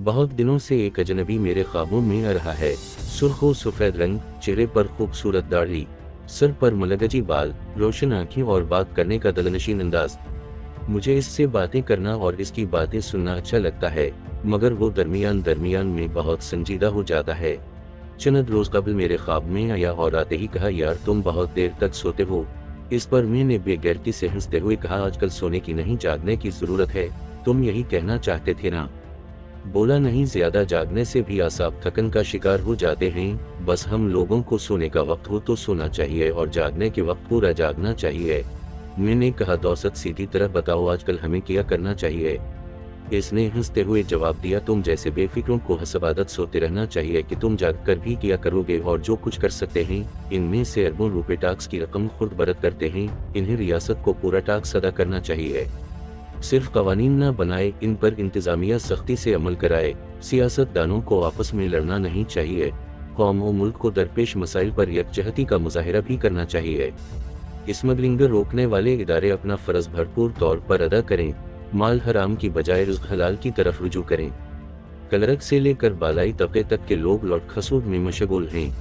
बहुत दिनों से एक अजनबी मेरे ख्वाबों में आ रहा है। सुर्ख सफेद रंग, चेहरे पर खूबसूरत दाढ़ी, सर पर मलगजी बाल, रोशन आंखें और बात करने का दिलनशीन अंदाज। मुझे इससे बातें करना और इसकी बातें सुनना अच्छा लगता है, मगर वो दरमियान दरमियान में बहुत संजीदा हो जाता है। चंद रोज कबल मेरे ख्वाब में आया और आते ही कहा, यार तुम बहुत देर तक सोते हो। इस पर मैंने बेगैरती से हंसते हुए कहा, आजकल सोने की नहीं जागने की जरूरत है। तुम यही कहना चाहते थे ना? बोला, नहीं, ज्यादा जागने से भी आसाब थकन का शिकार हो जाते हैं। बस हम लोगों को सोने का वक्त हो तो सोना चाहिए और जागने के वक्त पूरा जागना चाहिए। मैंने कहा, दौसत सीधी तरह बताओ, आजकल हमें क्या करना चाहिए? इसने हंसते हुए जवाब दिया, तुम जैसे बेफिक्रों को हसब आदत सोते रहना चाहिए कि तुम जाग कर भी क्या करोगे और जो कुछ कर सकते हैं। इनमें से अरबों रुपए टैक्स की रकम खुद बरत करते हैं। इन्हें रियासत को पूरा टैक्स अदा करना चाहिए। सिर्फ कवानीन न बनाए, इन पर इंतजामिया सख्ती से अमल कराए। सियासतदानों को आपस में लड़ना नहीं चाहिए। कौम और मुल्क को दरपेश मसाइल पर यकजहती का मुजाहिरा भी करना चाहिए। स्मगलिंग रोकने वाले इदारे अपना फर्ज भरपूर तौर पर अदा करें। माल हराम की बजाय रिज़्क़ हलाल की तरफ रुजू करें। कलरक से लेकर बालाई तबके तक के लोग लौट खसूद में मशगूल हैं।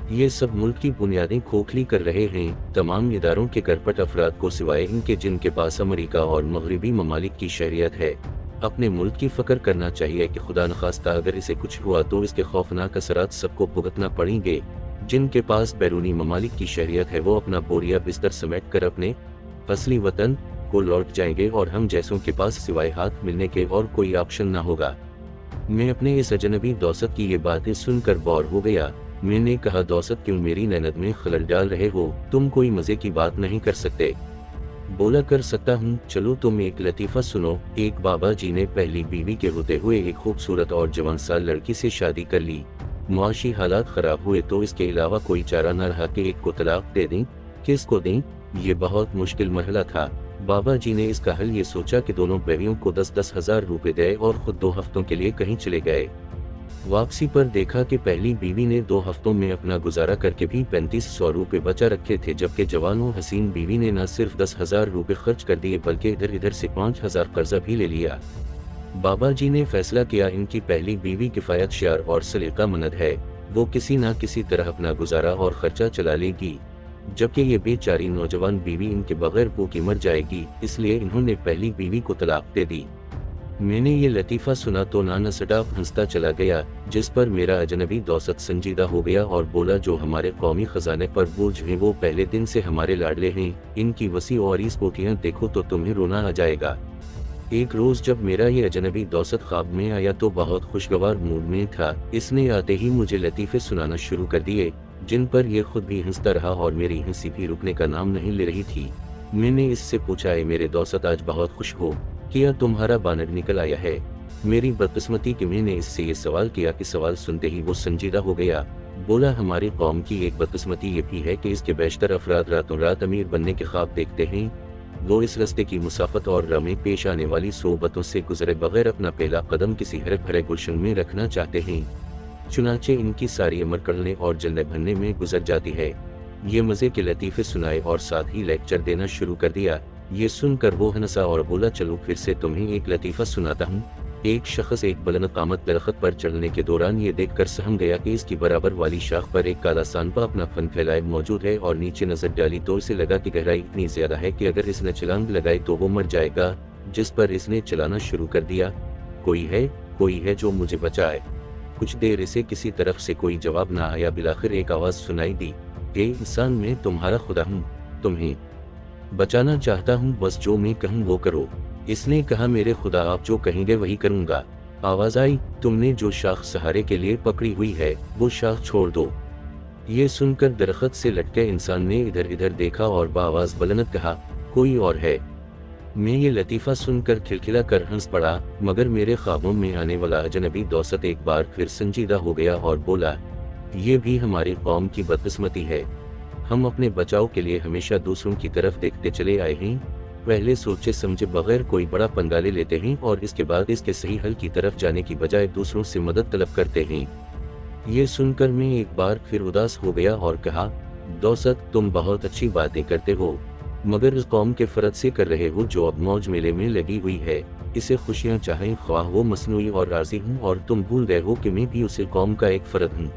ये सब मुल्क की बुनियादें खोखली कर रहे हैं। तमाम इदारों के करपट अफराद को सिवाय इनके जिनके पास अमेरिका और मगरबी ममालिक की शरीयत है, अपने मुल्क की फ़िक्र करना चाहिए कि खुदा नखास्ता अगर इसे कुछ हुआ तो इसके खौफनाक असरात सबको भुगतना पड़ेंगे। जिनके पास बैरूनी ममालिक की शरीयत है वो अपना बोरिया बिस्तर समेट कर अपने असली वतन को लौट जाएंगे और हम जैसों के पास सिवाय हाथ मिलने के और कोई ऑप्शन ना होगा। मैं अपने इस अजनबी दौसत की ये बातें सुनकर बोर हो गया। मैंने कहा, दौसत क्यों मेरी नैनत में खलल डाल रहे हो? तुम कोई मजे की बात नहीं कर सकते? बोला, कर सकता हूँ, चलो तुम एक लतीफ़ा सुनो। एक बाबा जी ने पहली बीवी के होते हुए एक खूबसूरत और जवान साल लड़की से शादी कर ली। मुआशी हालात खराब हुए तो इसके अलावा कोई चारा न रहा कि एक को तलाक दे दें। किसको दें? ये बहुत मुश्किल मरहला था। बाबा जी ने इसका हल ये सोचा कि दोनों बीवियों को 10-10 हजार रुपए दे और खुद 2 हफ्तों के लिए कहीं चले गए। वापसी पर देखा कि पहली बीवी ने 2 हफ्तों में अपना गुजारा करके भी 3500 रुपए बचा रखे थे, जबकि जवान और हसीन बीवी ने न सिर्फ 10,000 रुपए खर्च कर दिए बल्कि इधर इधर से 5,000 कर्जा भी ले लिया। बाबा जी ने फैसला किया, इनकी पहली बीवी किफायत शार और सलीकामंद है, वो किसी न किसी तरह अपना गुजारा और खर्चा चला लेगी, जबकि ये बेचारी नौजवान बीवी इनके बगैर भूखी मर जाएगी। इसलिए इन्होंने पहली बीवी को तलाक दे दी। मैंने ये लतीफ़ा सुना तो नाना सटाफ हंसता चला गया, जिस पर मेरा अजनबी दौसत संजीदा हो गया और बोला, जो हमारे कौमी खजाने पर बोझ हैं वो पहले दिन से हमारे लाडले हैं। इनकी वसी और इस कोठियाँ देखो तो तुम्हें रोना आ जाएगा। एक रोज जब मेरा ये अजनबी दौसत ख्वाब में आया तो बहुत खुशगवार मूड में था। इसने आते ही मुझे लतीफ़े सुनाना शुरू कर दिए, जिन पर यह खुद भी हंसता रहा और मेरी हंसी भी रुकने का नाम नहीं ले रही थी। मैंने इससे पूछा, मेरे दौसत आज बहुत खुश हो, क्या तुम्हारा बानर निकल आया है? मेरी बदकिस्मती कि मैंने इससे ये सवाल किया कि सवाल सुनते ही वो संजीदा हो गया। बोला, हमारी कौम की एक बदकिस्मती ये भी है कि इसके बेशतर अफराद रातों रात अमीर बनने के ख्वाब देखते हैं। वो इस रास्ते की मुसाफत और राह में पेश आने वाली सोबतों से गुजरे बगैर अपना पहला कदम किसी हरे भरे गुलशन में रखना चाहते हैं। चुनाचे इनकी सारी उम्र करने और जलने भरने में गुजर जाती है। ये मज़े के लतीफ़े सुनाए और साथ ही लेक्चर देना शुरू कर दिया। ये सुनकर वो हंसा और बोला, चलो फिर से तुम्हें एक लतीफ़ा सुनाता हूँ। एक शख्स एक बुलंद कामत दरख्त पर चढ़ने के दौरान ये देखकर सहम गया कि इसकी बराबर वाली शाख पर एक काला सांपा अपना फन फैलाए मौजूद है, और नीचे नजर डाली तो इसे लगा कि गहराई इतनी ज्यादा है कि अगर इसने छलांग लगाई तो वो मर जाएगा। जिस पर इसने चलाना शुरू कर दिया। कोई है जो मुझे बचाए। कुछ देर इसे किसी तरफ से कोई जवाब ना आया। बिलाखिर एक आवाज सुनाई दी, इंसान, मैं तुम्हारा खुदा हूँ, तुम्हें बचाना चाहता हूँ, बस जो मैं कहूँ वो करो। इसने कहा, मेरे खुदा, आप जो कहेंगे वही करूँगा। आवाज आई, तुमने जो शाख सहारे के लिए पकड़ी हुई है वो शाख छोड़ दो। ये सुनकर दरख्त से लटके इंसान ने इधर इधर देखा और बाआवाज बुलंद कहा, कोई और है। मैं ये लतीफ़ा सुनकर खिलखिला कर हंस पड़ा, मगर मेरे ख्वाबों में आने वाला अजनबी दौसत एक बार फिर संजीदा हो गया और बोला, ये भी हमारी कौम की बदकिस्मती है। हम अपने बचाव के लिए हमेशा दूसरों की तरफ देखते चले आए हैं। पहले सोचे समझे बगैर कोई बड़ा पंगा ले लेते हैं और इसके बाद इसके सही हल की तरफ जाने की बजाय दूसरों से मदद तलब करते हैं। ये सुनकर मैं एक बार फिर उदास हो गया और कहा, दौसत, तुम बहुत अच्छी बातें करते हो, मगर इस कौम के फर्द से कर रहे हो जो अब मौज मेले में लगी हुई है। इसे खुशियाँ चाहें ख्वाह वो मसनूई और राजी हूँ, और तुम भूल गए हो कि मैं भी उसी कौम का एक फ़र्द हूँ।